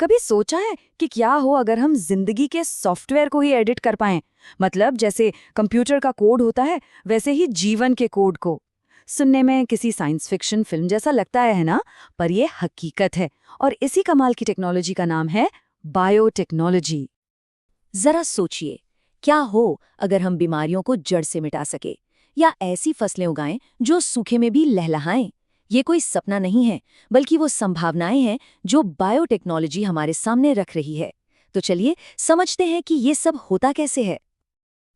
कभी सोचा है कि क्या हो अगर हम जिंदगी के सॉफ्टवेयर को ही एडिट कर पाएं? मतलब जैसे कंप्यूटर का कोड होता है, वैसे ही जीवन के कोड को। सुनने में किसी साइंस फिक्शन फिल्म जैसा लगता है ना? पर यह हकीकत है, और इसी कमाल की टेक्नोलॉजी का नाम है बायोटेक्नोलॉजी। जरा सोचिए, क्या हो अगर हम बीमारियों को जड़ से मिटा सके, या ऐसी फसलें उगाएं जो सूखे में भी लहलहाएं। ये कोई सपना नहीं है, बल्कि वो संभावनाएं हैं जो बायोटेक्नोलॉजी हमारे सामने रख रही है। तो चलिए समझते हैं कि ये सब होता कैसे है।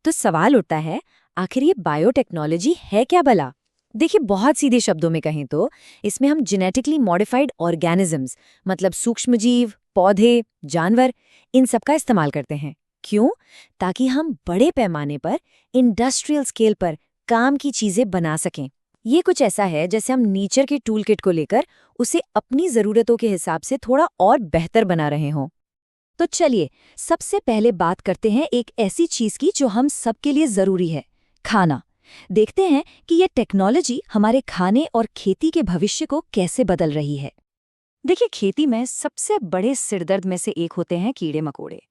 तो सवाल उठता है, आखिर ये बायोटेक्नोलॉजी है क्या भला? देखिए, बहुत सीधे शब्दों में कहें तो इसमें हम जेनेटिकली मॉडिफाइड ऑर्गेनिजम्स, मतलब सूक्ष्मजीव, पौधे, जानवर, इन सब का इस्तेमाल करते हैं। क्यों? ताकि हम बड़े पैमाने पर, इंडस्ट्रियल स्केल पर काम की चीजें बना सकें। ये कुछ ऐसा है जैसे हम नेचर के टूल किट को लेकर उसे अपनी जरूरतों के हिसाब से थोड़ा और बेहतर बना रहे हों। तो चलिए सबसे पहले बात करते हैं एक ऐसी चीज की जो हम सबके लिए जरूरी है, खाना। देखते हैं कि ये टेक्नोलॉजी हमारे खाने और खेती के भविष्य को कैसे बदल रही है। देखिए, खेती में सबसे बड़े सिरदर्द में से एक होते हैं कीड़े मकोड़े।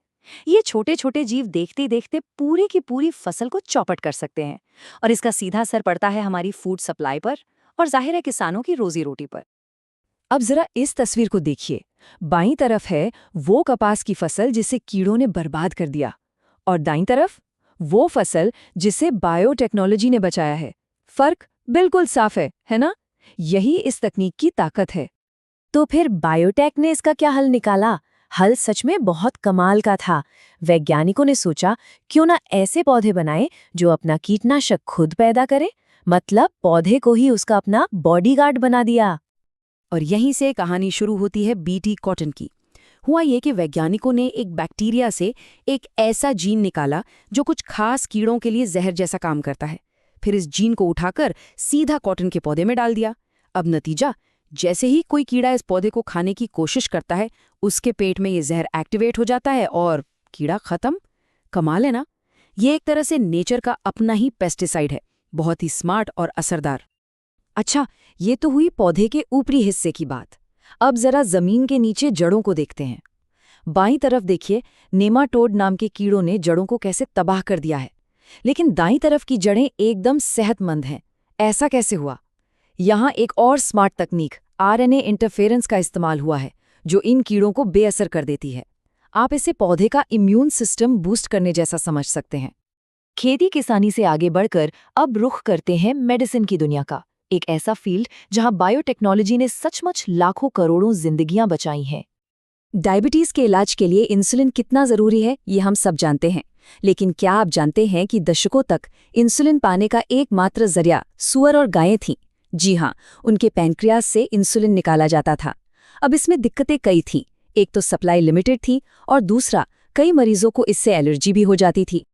ये छोटे छोटे जीव देखते देखते पूरी की पूरी फसल को चौपट कर सकते हैं, और इसका सीधा असर पड़ता है हमारी फूड सप्लाई पर, और जाहिर है किसानों की रोजी रोटी पर। अब जरा इस तस्वीर को देखिए। बाईं तरफ है वो कपास की फसल जिसे कीड़ों ने बर्बाद कर दिया, और दाईं तरफ वो फसल जिसे बायोटेक्नोलॉजी ने बचाया है। फर्क बिल्कुल साफ है ना? यही इस तकनीक की ताकत है। तो फिर बायोटेक ने इसका क्या हल निकाला? हल सच में बहुत कमाल का था। वैज्ञानिकों ने सोचा, क्यों ना ऐसे पौधे बनाएं जो अपना कीटनाशक खुद पैदा करे, मतलब पौधे को ही उसका अपना बॉडीगार्ड बना दिया। और यहीं से कहानी शुरू होती है बीटी कॉटन की। हुआ ये कि वैज्ञानिकों ने एक बैक्टीरिया से एक ऐसा जीन निकाला जो कुछ खास कीड़ों के लिए जहर जैसा काम करता है। फिर इस जीन को उठाकर सीधा कॉटन के पौधे में डाल दिया। अब नतीजा, जैसे ही कोई कीड़ा इस पौधे को खाने की कोशिश करता है, उसके पेट में ये जहर एक्टिवेट हो जाता है और कीड़ा खत्म। कमाल है ना? ये एक तरह से नेचर का अपना ही पेस्टिसाइड है, बहुत ही स्मार्ट और असरदार। अच्छा, ये तो हुई पौधे के ऊपरी हिस्से की बात। अब जरा जमीन के नीचे जड़ों को देखते हैं। बाईं तरफ देखिए, नेमाटोड नाम के कीड़ों ने जड़ों को कैसे तबाह कर दिया है। लेकिन दाईं तरफ की जड़ें एकदम सेहतमंद हैं। ऐसा कैसे हुआ? यहाँ एक और स्मार्ट तकनीक, आरएनए इंटरफेरेंस का इस्तेमाल हुआ है, जो इन कीड़ों को बेअसर कर देती है। आप इसे पौधे का इम्यून सिस्टम बूस्ट करने जैसा समझ सकते हैं। खेती किसानी से आगे बढ़कर अब रुख करते हैं मेडिसिन की दुनिया का, एक ऐसा फील्ड जहां बायोटेक्नोलॉजी ने सचमुच लाखों करोड़ों जिंदगियां बचाई हैं। डायबिटीज के इलाज के लिए इंसुलिन कितना जरूरी है, ये हम सब जानते हैं। लेकिन क्या आप जानते हैं कि दशकों तक इंसुलिन पाने का एकमात्र जरिया सूअर और गायें थीं? जी हाँ, उनके पैनक्रियाज से इंसुलिन निकाला जाता था। अब इसमें दिक्कतें कई थीं। एक तो सप्लाई लिमिटेड थी, और दूसरा, कई मरीजों को इससे एलर्जी भी हो जाती थी।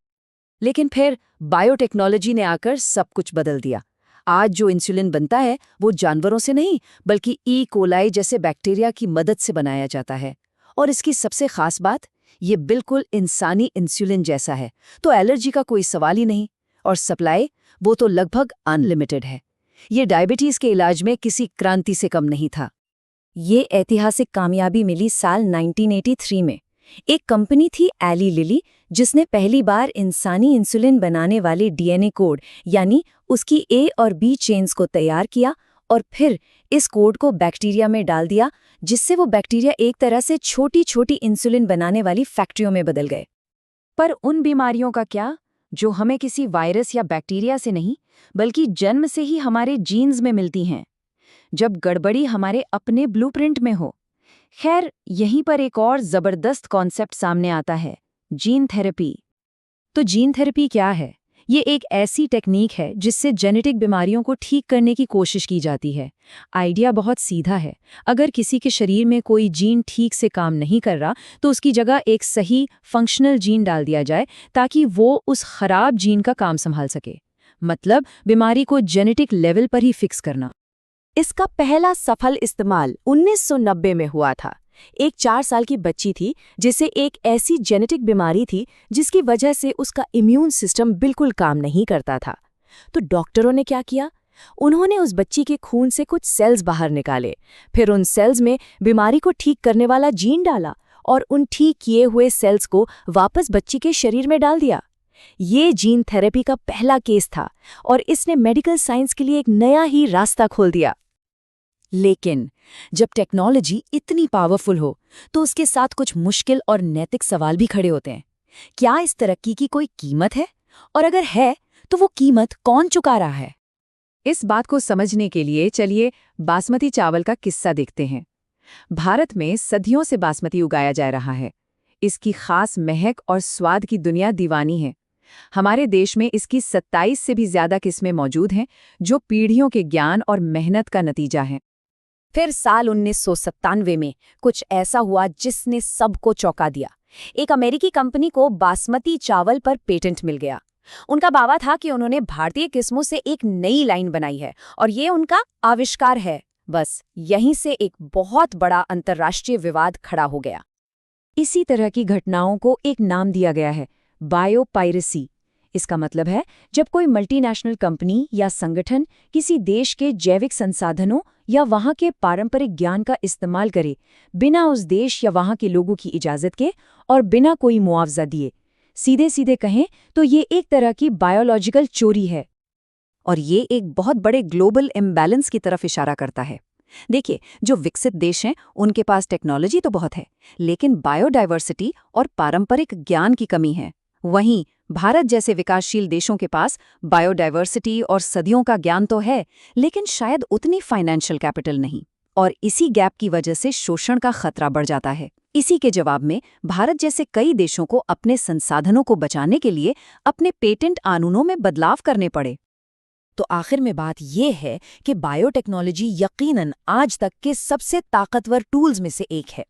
लेकिन फिर बायोटेक्नोलॉजी ने आकर सब कुछ बदल दिया। आज जो इंसुलिन बनता है वो जानवरों से नहीं, बल्कि ई कोलाई जैसे बैक्टीरिया की मदद से बनाया जाता है। और इसकी सबसे खास बात, ये बिल्कुल इंसानी इंसुलिन जैसा है, तो एलर्जी का कोई सवाल ही नहीं। और सप्लाई, वो तो लगभग अनलिमिटेड है। ये डायबिटीज के इलाज में किसी क्रांति से कम नहीं था। ये ऐतिहासिक कामयाबी मिली साल 1983 में। एक कंपनी थी एली लिली, जिसने पहली बार इंसानी इंसुलिन बनाने वाले डीएनए कोड, यानी उसकी ए और बी चेन्स को तैयार किया, और फिर इस कोड को बैक्टीरिया में डाल दिया, जिससे वो बैक्टीरिया एक तरह से छोटी छोटी इंसुलिन बनाने वाली फैक्ट्रियों में बदल गए। पर उन बीमारियों का क्या, जो हमें किसी वायरस या बैक्टीरिया से नहीं, बल्कि जन्म से ही हमारे जीन्स में मिलती हैं, जब गड़बड़ी हमारे अपने ब्लूप्रिंट में हो। खैर, यहीं पर एक और जबरदस्त कॉन्सेप्ट सामने आता है, जीन थेरेपी। तो जीन थेरेपी क्या है? ये एक ऐसी टेक्निक है जिससे जेनेटिक बीमारियों को ठीक करने की कोशिश की जाती है। आइडिया बहुत सीधा है। अगर किसी के शरीर में कोई जीन ठीक से काम नहीं कर रहा, तो उसकी जगह एक सही फंक्शनल जीन डाल दिया जाए, ताकि वो उस खराब जीन का काम संभाल सके। मतलब बीमारी को जेनेटिक लेवल पर ही फिक्स करना। इसका पहला सफल इस्तेमाल 1990 में हुआ था। एक 4 साल की बच्ची थी जिसे एक ऐसी जेनेटिक बीमारी थी जिसकी वजह से उसका इम्यून सिस्टम बिल्कुल काम नहीं करता था। तो डॉक्टरों ने क्या किया? उन्होंने उस बच्ची के खून से कुछ सेल्स बाहर निकाले, फिर उन सेल्स में बीमारी को ठीक करने वाला जीन डाला, और उन ठीक किए हुए सेल्स को वापस बच्ची के शरीर में डाल दिया। ये जीन थेरेपी का पहला केस था और इसने मेडिकल साइंस के लिए एक नया ही रास्ता खोल दिया। लेकिन जब टेक्नोलॉजी इतनी पावरफुल हो तो उसके साथ कुछ मुश्किल और नैतिक सवाल भी खड़े होते हैं। क्या इस तरक्की की कोई कीमत है? और अगर है तो वो कीमत कौन चुका रहा है? इस बात को समझने के लिए चलिए बासमती चावल का किस्सा देखते हैं। भारत में सदियों से बासमती उगाया जा रहा है। इसकी खास महक और स्वाद की दुनिया दीवानी है। हमारे देश में इसकी 27 से भी ज्यादा किस्में मौजूद हैं, जो पीढ़ियों के ज्ञान और मेहनत का नतीजा हैं। फिर साल 1997 में कुछ ऐसा हुआ जिसने सबको चौंका दिया। एक अमेरिकी कंपनी को बासमती चावल पर पेटेंट मिल गया। उनका दावा था कि उन्होंने भारतीय किस्मों से एक नई लाइन बनाई है और ये उनका आविष्कार है। बस यहीं से एक बहुत बड़ा अंतर्राष्ट्रीय विवाद खड़ा हो गया। इसी तरह की घटनाओं को एक नाम दिया गया है, बायोपायरेसी। इसका मतलब है जब कोई मल्टीनेशनल कंपनी या संगठन किसी देश के जैविक संसाधनों या वहां के पारंपरिक ज्ञान का इस्तेमाल करे, बिना उस देश या वहां के लोगों की इजाजत के और बिना कोई मुआवजा दिए। सीधे सीधे कहें तो ये एक तरह की बायोलॉजिकल चोरी है। और ये एक बहुत बड़े ग्लोबल इम्बैलेंस की तरफ इशारा करता है। देखिए, जो विकसित देश हैं उनके पास टेक्नोलॉजी तो बहुत है, लेकिन बायोडायवर्सिटी और पारंपरिक ज्ञान की कमी है। वहीं भारत जैसे विकासशील देशों के पास बायोडायवर्सिटी और सदियों का ज्ञान तो है, लेकिन शायद उतनी फाइनेंशियल कैपिटल नहीं। और इसी गैप की वजह से शोषण का खतरा बढ़ जाता है। इसी के जवाब में भारत जैसे कई देशों को अपने संसाधनों को बचाने के लिए अपने पेटेंट कानूनों में बदलाव करने पड़े। तो आखिर में बात यह है कि बायोटेक्नोलॉजी यकीनन आज तक के सबसे ताकतवर टूल्स में से एक है।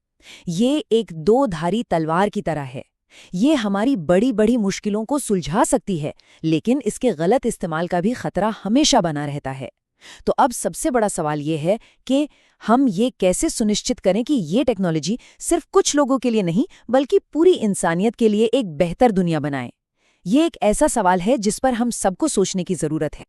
ये एक दो-धारी तलवार की तरह है। ये हमारी बड़ी बड़ी मुश्किलों को सुलझा सकती है, लेकिन इसके गलत इस्तेमाल का भी खतरा हमेशा बना रहता है। तो अब सबसे बड़ा सवाल ये है कि हम ये कैसे सुनिश्चित करें कि ये टेक्नोलॉजी सिर्फ कुछ लोगों के लिए नहीं, बल्कि पूरी इंसानियत के लिए एक बेहतर दुनिया बनाए। ये एक ऐसा सवाल है जिस पर हम सबको सोचने की जरूरत है।